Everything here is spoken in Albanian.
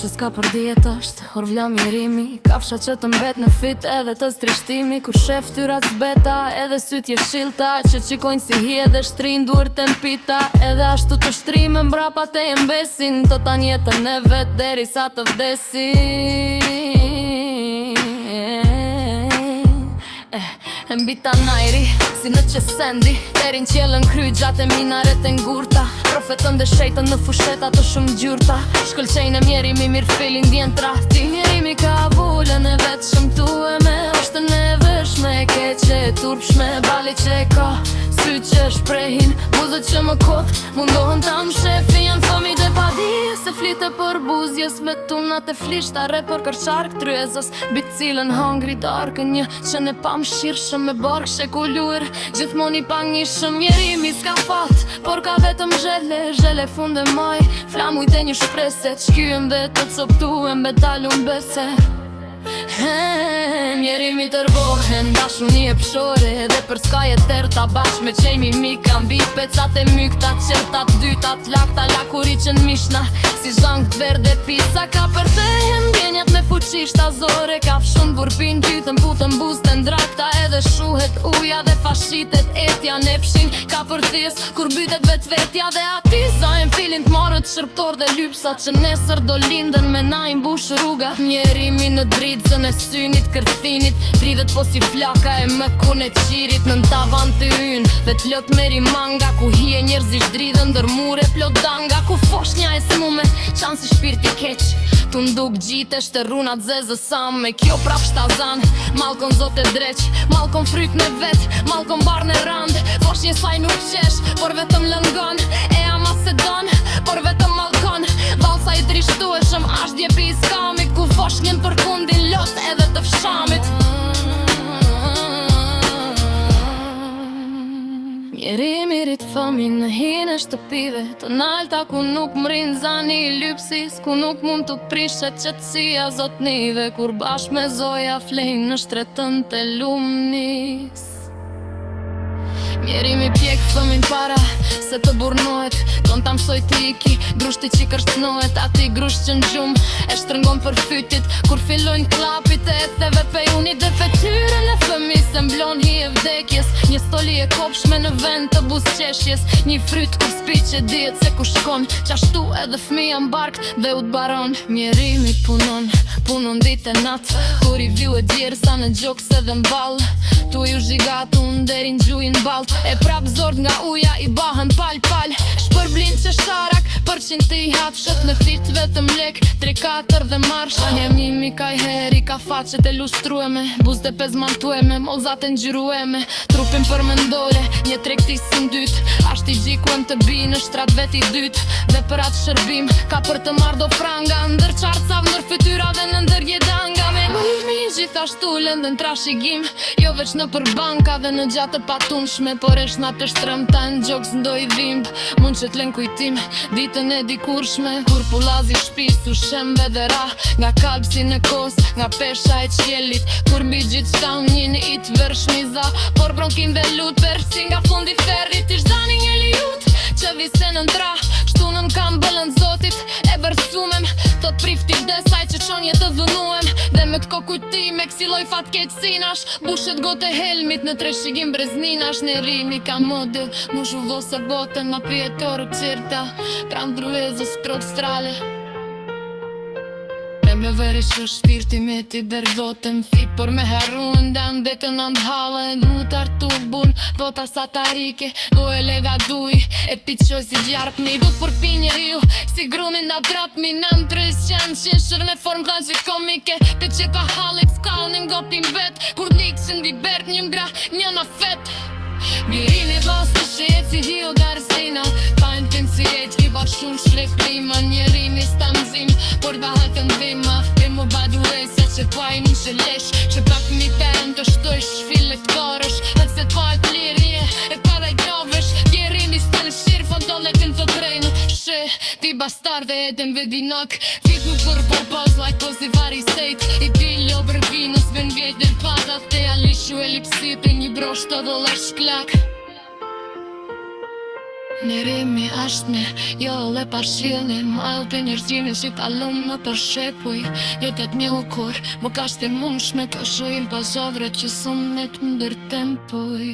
që s'ka për dijet është Orvla mirimi, kafsha që të mbet në fit edhe të strishtimi Kur shef tyrat zbeta edhe syt jeshilta Që qikojnë si hi edhe shtrin duar të mpita Edhe ashtu të shtrime mbrapa te jem besin Të tan jetën e vet deri sa të vdesin E mbita najri, si në qesendi Derin qjelën kry gjatë e minaret e ngurta Profetën dhe shejtën në fusheta të shumë gjurta Shkëlqejnë e mjerimi mirë filin djen trahti Mjerimi ka vullën e vetë shumë tueme Oshtë në vëshme, keqe, turpshme Bali që e ka, sy që shprehin Buzët që më kot, mundohën ta më shefi Janë fëmi dhe padi, se flite për buzjes Me tunat e flishtare për kërqark tryezës Bitë cilën hangri darkën një që ne pa më shirëshëm Me bark shekullur, gjithmoni pa njëshëm Mjerimi s'ka fat, por ka vetëm zhele funde maj Flamujt e një shpreset, shkyën dhe të coptuën Betalun bese Mjerimi tërbohen, dashuni e pshore Dhe për s'ka jeter ta bashk me qejmi mika Mbi pecat e mykta, qertat, dytat, lakta Lakuri që n'mishna, si zhang të verde pizza Ka për tehem, gjenjat me fuqi shtazore Ka fshun burpin, gytën putën buzën drakta Edhe shuhet uja dhe fashitet etja Ne pshin ka për thjes, kur bytet vet vetja Dhe ati zajnë filin t'marët shërptor dhe lypsa Që nesër do linden me na i mbush rruga Mjerimi në dritëzën e synit kërthinit Dridhet po si flaka e mëkun e qirit Në tavan të yn dhe t'lot meri manga Ku hije njerëzish dridhen dërmure plot danga Ku foshnja e smume qanë si shpirti keq Tu nduk gjitesh të runat zezë sam Me kjo prap shtazan Malkon zot e dreq Malkon fryk në vet Malkon bar në rand Foshnje saj nuk qesh Por vetëm lëngon E ama se don Por vetëm malkon Valsa i drishtu e shëm Ashtë djepi i skamit Ku foshnjen për kundin lot edhe të fshamit Mjerimi rrit fëmin në hinë e shtëpive Të nalta ku nuk mrin zani i lypsis Ku nuk mund të prishet qetësia zotnive Kur bashk me zoja flejnë në shtretën të lumnis Mjerimi pjek fëmin para se të burnohet Ton ta mësoj t'i iki, grushti që kërshnohet Ati grusht që n'gjum e shtrëngon për fytit Kur fillojnë klapit e etheve pejunit Dhe fetyren e fëmis e mblon hi e vdekjes Një stoli e kopshme në vend të buzqeshjes Një fryt kur spi që dihet se ku shkon Qashtu edhe fëmija m'barkt dhe u t'baron Mjerimi punon dit e nat Kur i vju e djerë sa në gjoks edhe m'ball Tu ju zhigatu n'derin gjujin balt E prap zord nga uja i bahen pal Shpërblin që sharak Përqin të i hapshet në fit vetëm lek 3-4 dhe marsha Jemimi ka i heri ka faqet e lustrueme Buz dhe pezmantueme Mozat e ngjyrueme Trupin për mendore Një trektis së ndyt Ashti gjikuen të bi në shtrat veti dyt Dhe për atë shërbim Ka për të marrë do franga Ndër qarcav, ndër fytyra dhe në ndër jedanga Me mimi gjithashtu lëndën trashigim Jo veç në për banka dhe në gjatë të patunshme Por e shnat të shtrëmta në gjoks ndoj dhimb Mund që t'len kujtim ditën e dikurshme Kur pulazi shpis u shembe dhe ra Nga kalpsi në kos, nga pesha e qjelit Kur mbi gjithë shtan njën i të vërshmiza Por bronkin dhe lut përsi nga fundi ferrit Ish dani një lijut që vise në ndra Shtunën kam bëllën zotit e bërsumem Thot prifti vdesaj që qonje të dhunuem Dhe me t'ko kujtim e kësiloj fatkeqësinash Bushet gote helmit në treshigim brezninash Në rimi ka model Mu shuvo se botën ma pjetorë qirta Pram druezës prot strale Me veri që shpirti me ti dërgotën fit Por me harruën dan dhe të nëndhalën Du t'artu bun, bota satarike Du e lega duj, e piqoj si gjarpni Du për pi njeri ju, si grumin da drapmi Në ndrës qenë qeshër në form tragikomike Te që ka halek s'kall në ngopin vet Kur nikë që ndi bert një ngra një në fet Mjerimi vas të shet si hi o garsina Pa në tim si jet ki bak shumë shlek klima Njerimi stamzim, por bahat të ndvima E mu badu e se që t'vaj një që lesh Që pak mi pen të shtojsh file t'karësh Dhe se t'vaj t'lirje e para i gravesh Mjerimi s'ta në shirë fondole t'in të drejnë Shë, ti bastarde e t'en vedinak Fit nuk për pas like posi vari sejt I piljo bërginës ben vjet dhe padat Te alishu e lipsit e një brosht të dhe shklak Njerimi është me jo le parshilni Malë për njerëzimin si talon në përshepuj Jetet një kur, më ka shtë mundshme Kjo shojnë pasovret që sëmnet më dërtempuj